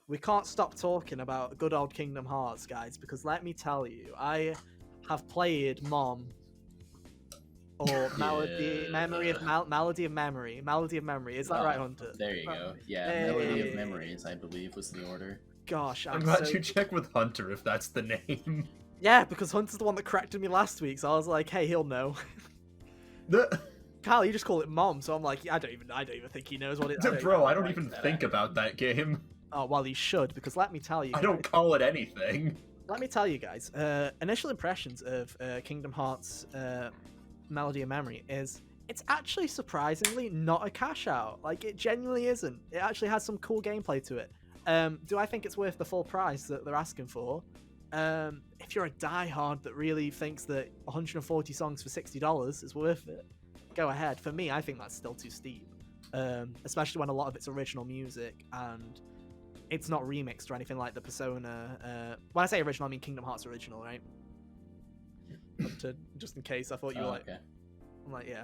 we can't stop talking about good old Kingdom Hearts, guys, because let me tell you, I have played Mom or Melody of Memory. Is that right, Hunter? There you go. Yeah, Hey. Melody of Memories, I believe, was the order. Gosh, I'm glad you check with Hunter if that's the name. Yeah, because Hunter's the one that corrected me last week, so I was like, hey, he'll know. Kyle, you just call it Mom, so I'm like, I don't even think he knows what it is. Bro, I don't even think about that game. Oh, well, he should, because let me tell you guys, I don't call it anything. Let me tell you guys, initial impressions of Kingdom Hearts Melody of Memory is it's actually surprisingly not a cash out. Like, it genuinely isn't. It actually has some cool gameplay to it. Do I think it's worth the full price that they're asking for? If you're a diehard that really thinks that 140 songs for $60 is worth it, go ahead. For me, I think that's still too steep, especially when a lot of it's original music and it's not remixed or anything like the Persona. When I say original, I mean Kingdom Hearts original, right? Just in case, I thought you were like, okay. I'm like, yeah.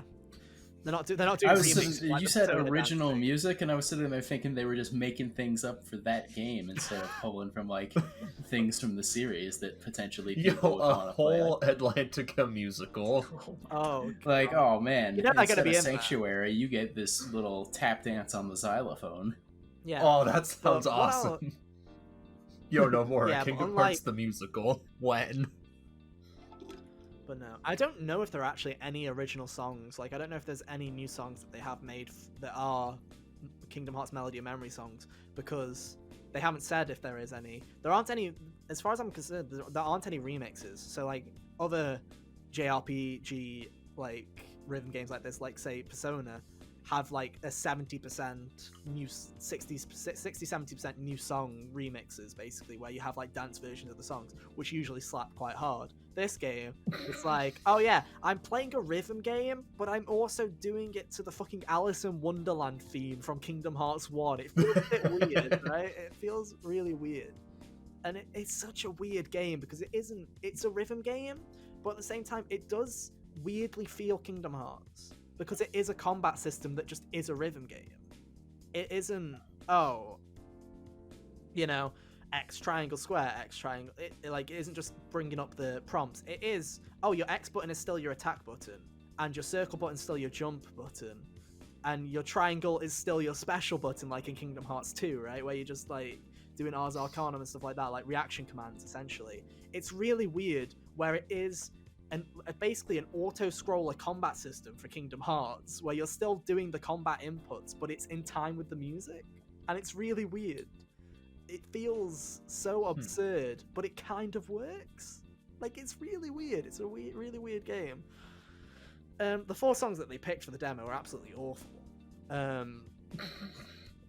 They're not doing remixes. You said original music, and I was sitting there thinking they were just making things up for that game instead of pulling from like things from the series that potentially people would want to play. Whole Atlantica musical. Oh, like oh man! You're not gonna be in Sanctuary. You get this little tap dance on the xylophone. Yeah. Oh, that sounds awesome. Yo, no more. Yeah, Kingdom Hearts the musical. When? But no, I don't know if there are actually any original songs. Like, I don't know if there's any new songs that they have made that are Kingdom Hearts Melody of Memory songs, because they haven't said if there is any. There aren't any, as far as I'm concerned, there aren't any remixes. So, like, other JRPG, like, rhythm games like this, like, say, Persona, have, like, a 70% new, 60-70% new song remixes, basically, where you have, like, dance versions of the songs, which usually slap quite hard. This game, it's like, oh yeah, I'm playing a rhythm game, but I'm also doing it to the fucking Alice in Wonderland theme from Kingdom Hearts 1. It feels a bit weird, right? It feels really weird. And it's such a weird game, because it's a rhythm game, but at the same time, it does weirdly feel Kingdom Hearts, because it is a combat system that just is a rhythm game. It isn't, X triangle square, X triangle. It isn't just bringing up the prompts. It is, your X button is still your attack button, and your circle button is still your jump button, and your triangle is still your special button, like in Kingdom Hearts 2, right? Where you're just like doing Ars Arcanum and stuff like that, like reaction commands, essentially. It's really weird where it is basically an auto-scroller combat system for Kingdom Hearts, where you're still doing the combat inputs, but it's in time with the music, and it's really weird. It feels so absurd, but it kind of works. Like, it's really weird. It's a really weird game. The 4 songs that they picked for the demo are absolutely awful.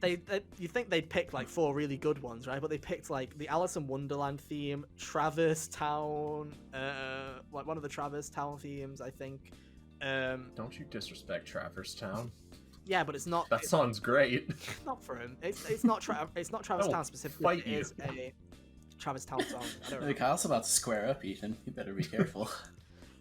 You think they'd pick like 4 really good ones, right? But they picked like the Alice in Wonderland theme, Traverse Town, like one of the Traverse Town themes, I think. Don't you disrespect Traverse Town? Yeah, but it's not. That song's great. Not for him. It's not Traverse Town specifically. It is a Traverse Town song. I don't know. Kyle's about to square up, Ethan. You better be careful.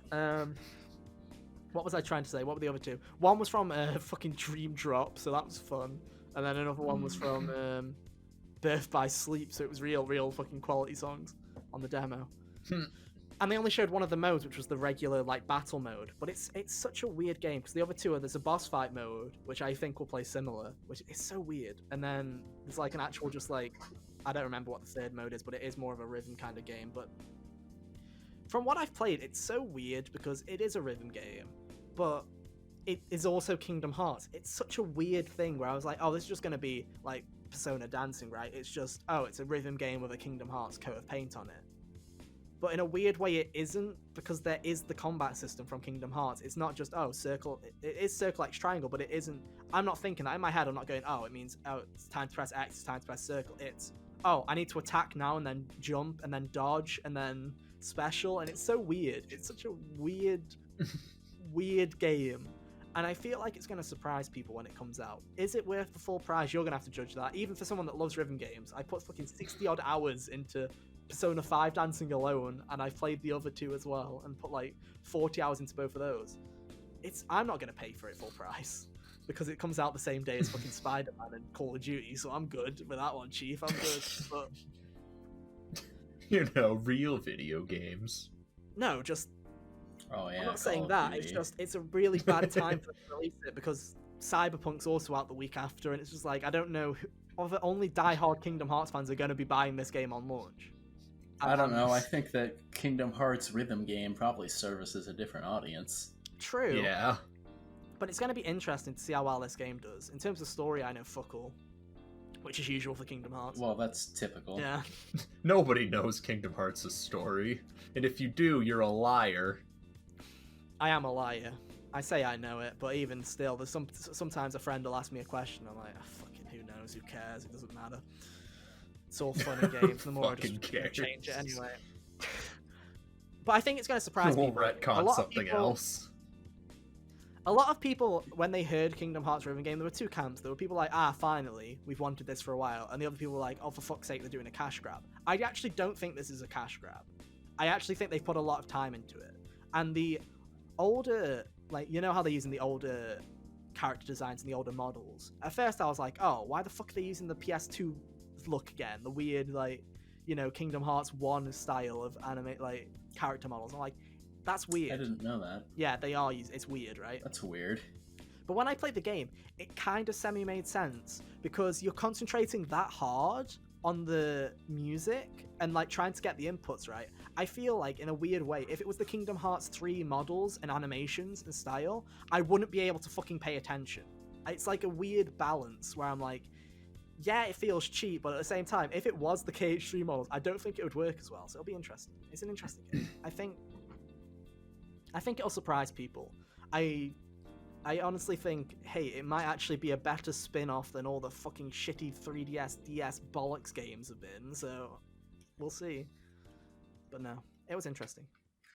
What was I trying to say? What were the other 2? One was from fucking Dream Drop, so that was fun. And then another one was from Birth by Sleep, so it was real fucking quality songs on the demo. And they only showed one of the modes, which was the regular like battle mode. But it's such a weird game, because the other 2 there's a boss fight mode, which I think will play similar, which is so weird. And then there's like an actual just like, I don't remember what the 3rd mode is, but it is more of a rhythm kind of game. But from what I've played, it's so weird because it is a rhythm game, but it is also Kingdom Hearts. It's such a weird thing where I was like, oh, this is just going to be like Persona dancing, right? It's just, it's a rhythm game with a Kingdom Hearts coat of paint on it. But in a weird way, it isn't, because there is the combat system from Kingdom Hearts. It's not just, circle. It is circle X triangle, but it isn't. I'm not thinking that. In my head, I'm not going, it means, it's time to press X, it's time to press circle. It's, I need to attack now and then jump and then dodge and then special. And it's so weird. It's such a weird game. And I feel like it's going to surprise people when it comes out. Is it worth the full price? You're going to have to judge that. Even for someone that loves rhythm games, I put fucking 60 odd hours into Persona 5 dancing alone, and I've played the other 2 as well, and put like 40 hours into both of those. I'm not going to pay for it full price. because it comes out the same day as fucking Spider-Man and Call of Duty, so I'm good with that one, Chief. I'm good. But You know, real video games. no, just Oh yeah. I'm not Call saying of that. Duty. It's just it's a really bad time for them to release it because Cyberpunk's also out the week after, and it's just like I don't know. Only die-hard Kingdom Hearts fans are going to be buying this game on launch. I don't know. I think that Kingdom Hearts rhythm game probably services a different audience. True. Yeah. But it's going to be interesting to see how well this game does. In terms of story, I know fuck all, which is usual for Kingdom Hearts. Well, that's typical. Yeah. Nobody knows Kingdom Hearts' story. And if you do, you're a liar. I am a liar. I say I know it, but even still, there's sometimes a friend will ask me a question. I'm like, oh, fucking who knows? Who cares? It doesn't matter. It's all fun and games. The more I just change it anyway. But I think it's going to surprise We'll people. retcon something else. A lot of people, when they heard Kingdom Hearts Rhythm game, there were two camps. There were people like, finally, we've wanted this for a while. And the other people were like, oh, for fuck's sake, they're doing a cash grab. I actually don't think this is a cash grab. I actually think they've put a lot of time into it. And the older, like, you know how they're using the older character designs and the older models? At first I was like, oh, why the fuck are they using the PS2 look again? The weird, like, you know, Kingdom Hearts 1 style of anime, like, character models. I'm like, that's weird. I didn't know that. Yeah, they are. It's weird, right? That's weird. But when I played the game, it kind of semi-made sense because you're concentrating that hard on the music and like trying to get the inputs right. I feel like in a weird way, if it was the Kingdom Hearts 3 models and animations and style, I wouldn't be able to fucking pay attention. It's like a weird balance where I'm like, yeah, it feels cheap, but at the same time, if it was the KH3 models, I don't think it would work as well. So it'll be interesting. It's an interesting game. I think it'll surprise people. I honestly think, hey, it might actually be a better spin-off than all the fucking shitty 3DS, DS bollocks games have been, so we'll see. But no, it was interesting.